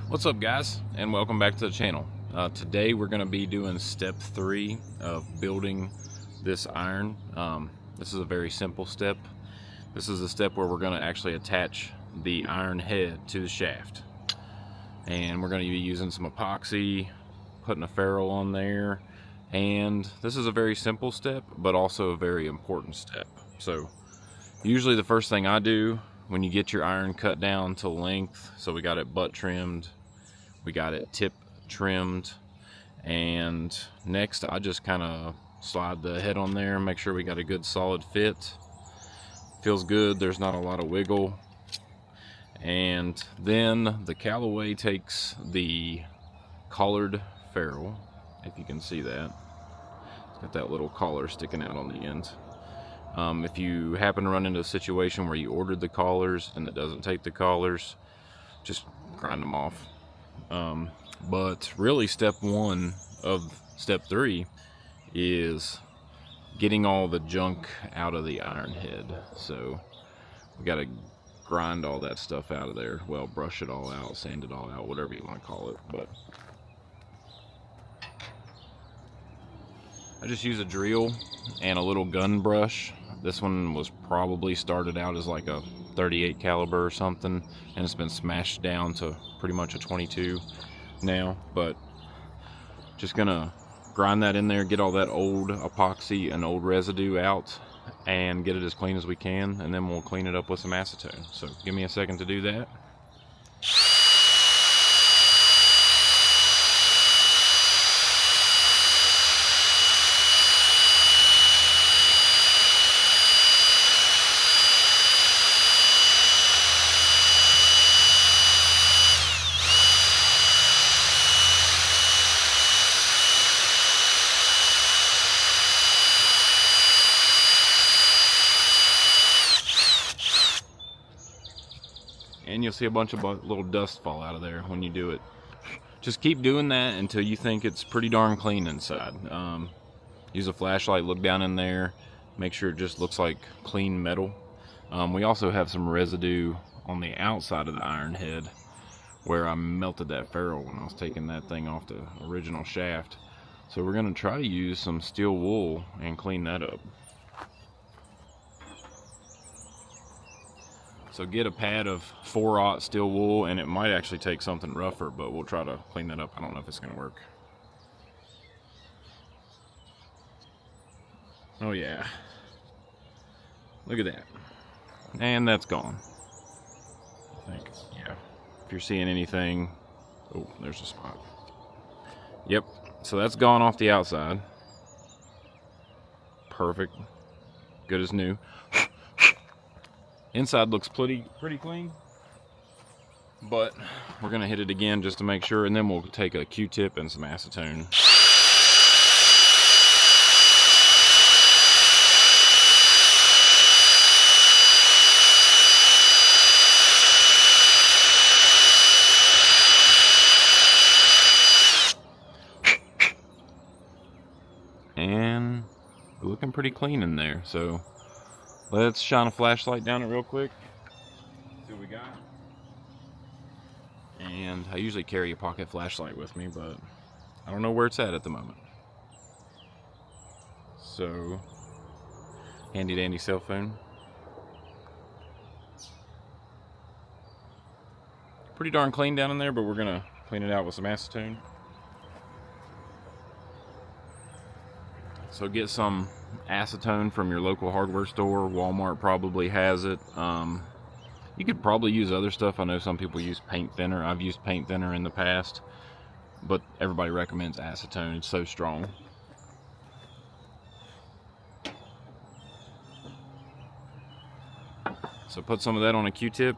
What's up, guys, and welcome back to the channel. Today we're going to be doing step 3 of building this iron. This is a very simple step. This is a step where we're going to actually attach the iron head to the shaft, and we're going to be using some epoxy, putting a ferrule on there, and this is a very simple step but also a very important step. So usually the first thing I do when you get your iron cut down to length, so we got it butt trimmed, we got it tip trimmed, and next I just kind of slide the head on there, make sure we got a good solid fit. Feels good, there's not a lot of wiggle. And then the Callaway takes the collared ferrule, if you can see that. It's got that little collar sticking out on the end. If you happen to run into a situation where you ordered the collars and it doesn't take the collars, just grind them off. But really step 1 of step 3 is getting all the junk out of the iron head. So we got to grind all that stuff out of there. Well, brush it all out, sand it all out, whatever you want to call it. But I just use a drill and a little gun brush. This one was probably started out as like a 38 caliber or something, and it's been smashed down to pretty much a 22 now. But just gonna grind that in there, get all that old epoxy and old residue out, and get it as clean as we can, and then we'll clean it up with some acetone. So give me a second to do that. And you'll see a bunch of little dust fall out of there when you do it. Just keep doing that until you think it's pretty darn clean inside. Use a flashlight, look down in there, make sure it just looks like clean metal. We also have some residue on the outside of the iron head where I melted that ferrule when I was taking that thing off the original shaft. So we're going to try to use some steel wool and clean that up. So get a pad of 4/0 steel wool, and it might actually take something rougher, but we'll try to clean that up. I don't know if it's going to work. Oh yeah. Look at that. And that's gone. I think, yeah. If you're seeing anything, oh, there's a spot. Yep, so that's gone off the outside. Perfect. Good as new. Inside looks pretty clean, but we're gonna hit it again just to make sure, and then we'll take a Q-tip and some acetone. And we're looking pretty clean in there, so let's shine a flashlight down it real quick, see what we got. And I usually carry a pocket flashlight with me, but I don't know where it's at the moment. So, handy dandy cell phone. Pretty darn clean down in there, but we're gonna clean it out with some acetone. So get some acetone from your local hardware store. Walmart probably has it. You could probably use other stuff. I know some people use paint thinner. I've used paint thinner in the past, but everybody recommends acetone. It's so strong. So put some of that on a Q-tip.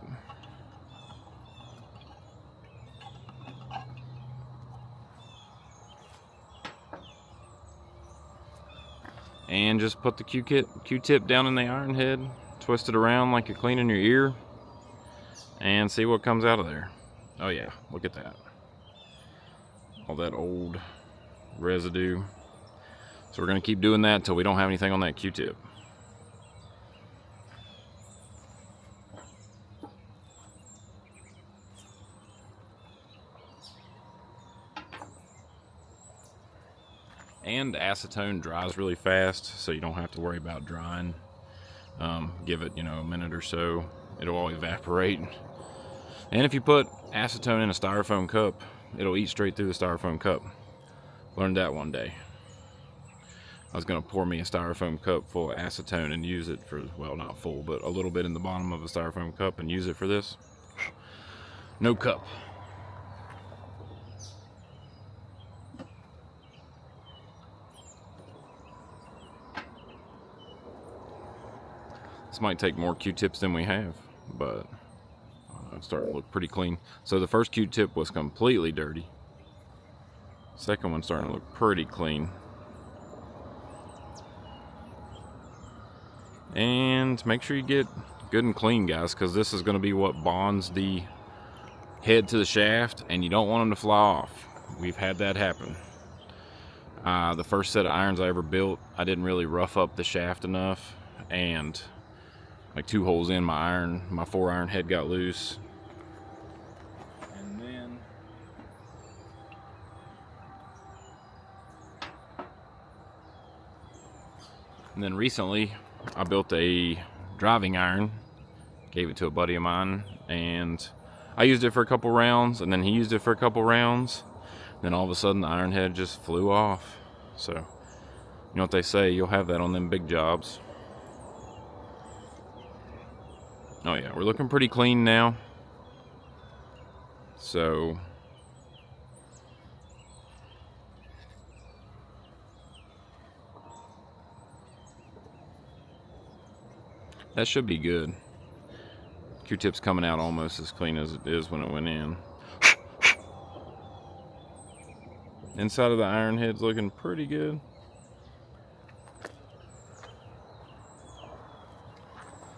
And just put the Q-tip down in the iron head, twist it around like you're cleaning your ear, and see what comes out of there. Oh yeah, look at that. All that old residue. So we're gonna keep doing that until we don't have anything on that Q-tip. And acetone dries really fast, so you don't have to worry about drying. Give it, a minute or so, it'll all evaporate. And if you put acetone in a styrofoam cup, it'll eat straight through the styrofoam cup. Learned that one day. I was gonna pour me a styrofoam cup full of acetone and use it for, well, not full, but a little bit in the bottom of a styrofoam cup and use it for this. No cup. This might take more Q-tips than we have, but it's starting to look pretty clean. So the first Q-tip was completely dirty. Second one's starting to look pretty clean. And make sure you get good and clean, guys, because this is going to be what bonds the head to the shaft, and you don't want them to fly off. We've had that happen. The first set of irons I ever built, I didn't really rough up the shaft enough, and like 2 holes in, my 4-iron head got loose. And then recently I built a driving iron, gave it to a buddy of mine, and I used it for a couple rounds, and then he used it for a couple rounds. Then all of a sudden the iron head just flew off. So, you know what they say, you'll have that on them big jobs. Oh yeah, we're looking pretty clean now. So, that should be good. Q-tip's coming out almost as clean as it is when it went in. Inside of the iron head's looking pretty good.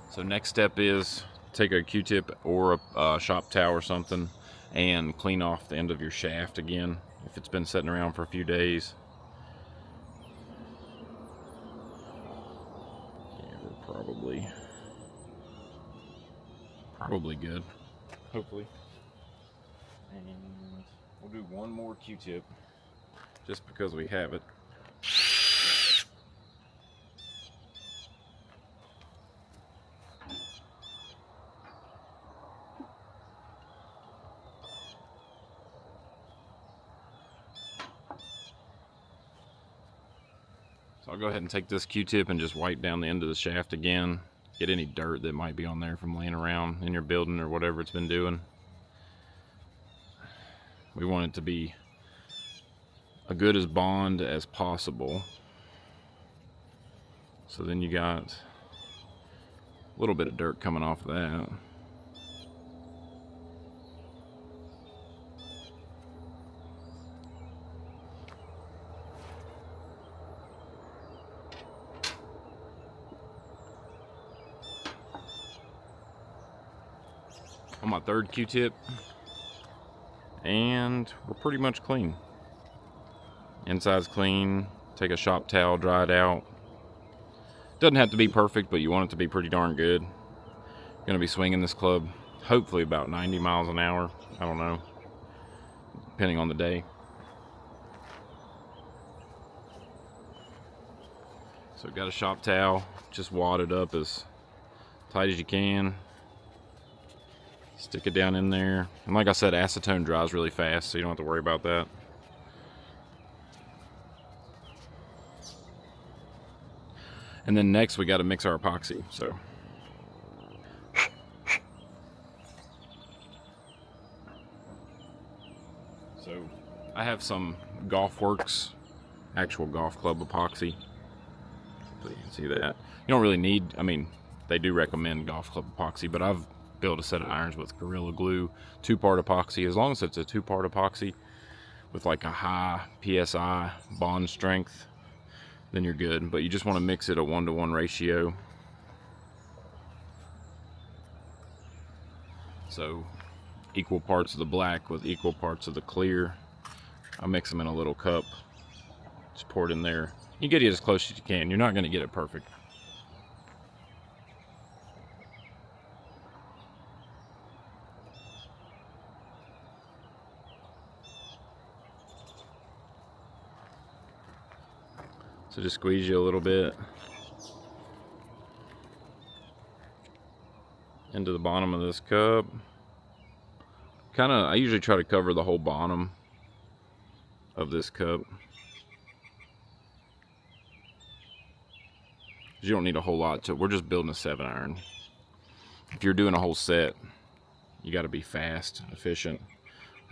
So next step is take a Q-tip or a shop towel or something and clean off the end of your shaft again if it's been sitting around for a few days. Yeah, we're probably good, hopefully. And we'll do one more Q-tip just because we have it. So I'll go ahead and take this Q-tip and just wipe down the end of the shaft again. Get any dirt that might be on there from laying around in your building or whatever it's been doing. We want it to be a good as bond as possible. So then you got a little bit of dirt coming off of that. On my third Q-tip, and we're pretty much clean. Inside's clean. Take a shop towel, dry it out. Doesn't have to be perfect, but you want it to be pretty darn good. Gonna be swinging this club hopefully about 90 miles an hour. I don't know, depending on the day. So got a shop towel, just wad it up as tight as you can. Stick it down in there. And like I said, acetone dries really fast, so you don't have to worry about that. And then next we got to mix our epoxy. So I have some Golfworks actual golf club epoxy. So you can see that. You don't really need, I mean, they do recommend golf club epoxy, but I've built a set of irons with Gorilla Glue 2-part epoxy. As long as it's a 2-part epoxy with like a high PSI bond strength, then you're good. But you just want to mix it a 1-to-1 ratio. So equal parts of the black with equal parts of the clear. I mix them in a little cup, just pour it in there. You get it as close as you can. You're not going to get it perfect. So just squeeze you a little bit into the bottom of this cup. I usually try to cover the whole bottom of this cup. You don't need a whole lot we're just building a 7-iron. If you're doing a whole set, you got to be fast, efficient.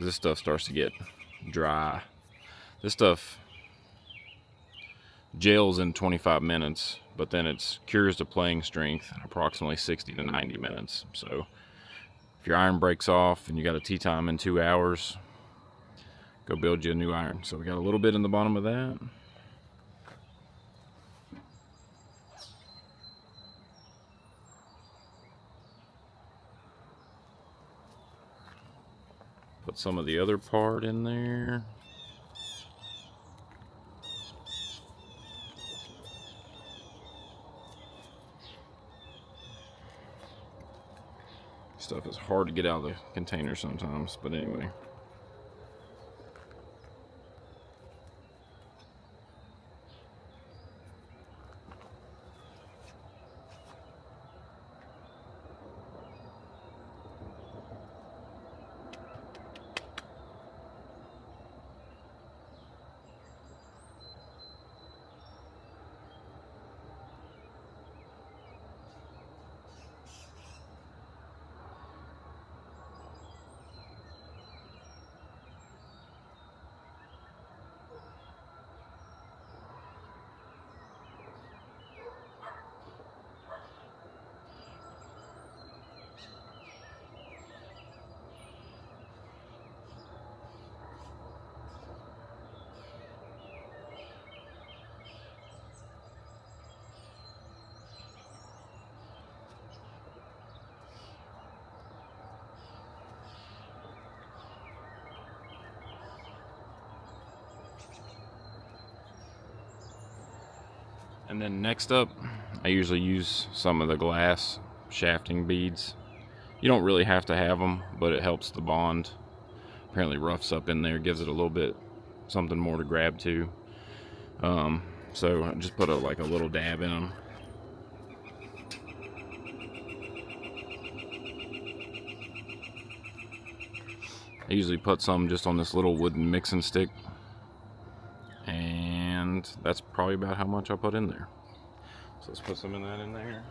This stuff starts to get dry. This stuff gels in 25 minutes, but then it cures to playing strength in approximately 60 to 90 minutes. So if your iron breaks off and you got a tea time in 2 hours, go build you a new iron. So we got a little bit in the bottom of that. Put some of the other part in there. Stuff is hard to get out of the container sometimes, but anyway. And then next up, I usually use some of the glass shafting beads. You don't really have to have them, but it helps the bond. Apparently roughs up in there, gives it a little bit something more to grab to. So I just put like a little dab in them. I usually put some just on this little wooden mixing stick. And that's probably about how much I put in there. So let's put some of that in there.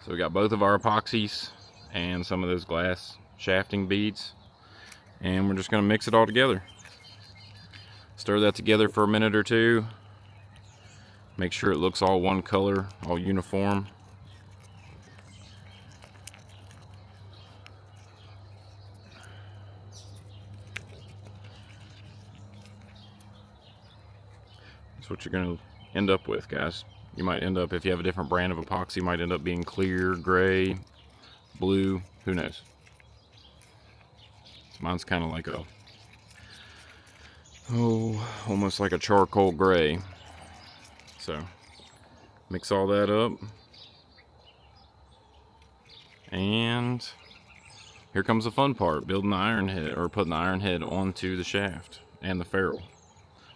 So we got both of our epoxies and some of those glass shafting beads. And we're just going to mix it all together. Stir that together for a minute or two. Make sure it looks all one color, all uniform. That's what you're going to end up with, guys. You might end up, if you have a different brand of epoxy, might end up being clear, gray, blue, who knows. Mine's kind of like almost like a charcoal gray. So mix all that up, and here comes the fun part: building the iron head, or putting the iron head onto the shaft and the ferrule.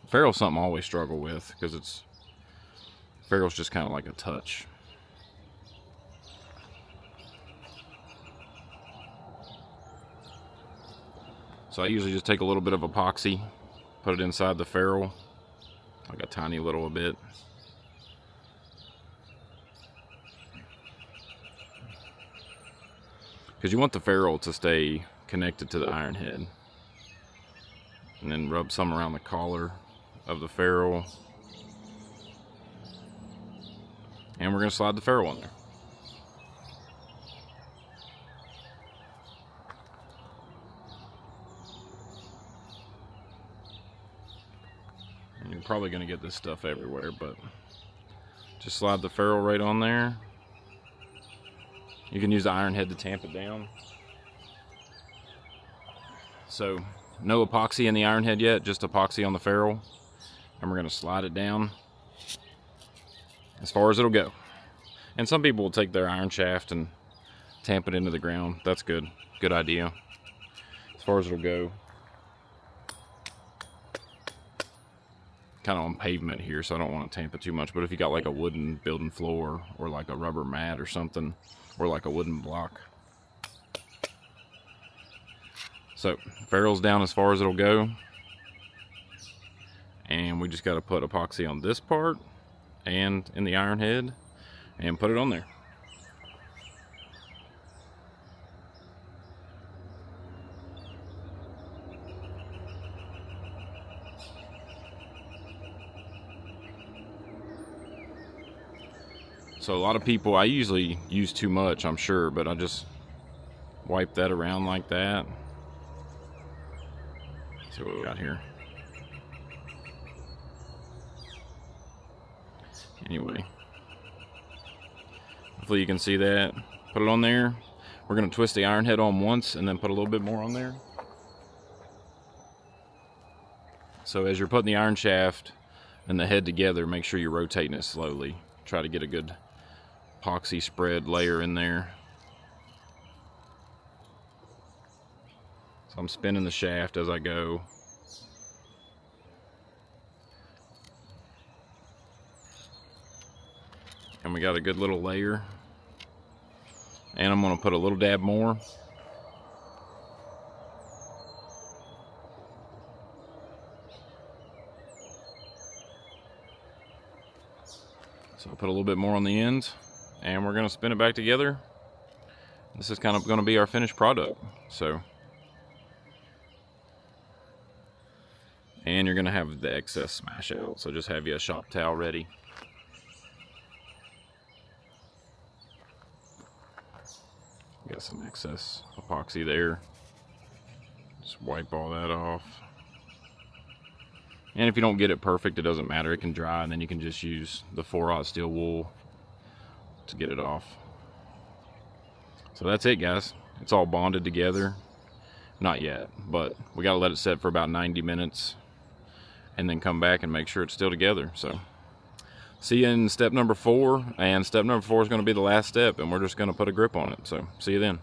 The ferrule's something I always struggle with because ferrule's just kind of like a touch. So I usually just take a little bit of epoxy, put it inside the ferrule, like a tiny little bit. Because you want the ferrule to stay connected to the iron head. And then rub some around the collar of the ferrule. And we're going to slide the ferrule in there. And you're probably going to get this stuff everywhere, but just slide the ferrule right on there. You can use the iron head to tamp it down. So no epoxy in the iron head yet, just epoxy on the ferrule. And we're going to slide it down as far as it'll go. And some people will take their iron shaft and tamp it into the ground. That's good. good idea. As far as it'll go, kind of on pavement here, so I don't want to tamp it too much, but if you got like a wooden building floor or like a rubber mat or something, or like a wooden block. So ferrule's down as far as it'll go, and we just got to put epoxy on this part and in the iron head and put it on there. So a lot of people, I usually use too much, I'm sure, but I just wipe that around like that. Let's see what we got here. Anyway, hopefully you can see that. Put it on there. We're going to twist the iron head on once and then put a little bit more on there. So as you're putting the iron shaft and the head together, make sure you're rotating it slowly. Try to get a good epoxy spread layer in there. So I'm spinning the shaft as I go. And we got a good little layer. And I'm going to put a little dab more. So I'll put a little bit more on the ends, and we're going to spin it back together. This is kind of going to be our finished product. So, and you're going to have the excess smash out. So just have you a shop towel ready. Got some excess epoxy there. Just wipe all that off. And if you don't get it perfect, it doesn't matter. It can dry, and then you can just use the 4/0 steel wool to get it off. So that's it, guys. It's all bonded together. Not yet, but we got to let it set for about 90 minutes and then come back and make sure it's still together. So see you in step number 4, and step number 4 is going to be the last step, and we're just going to put a grip on it. So see you then.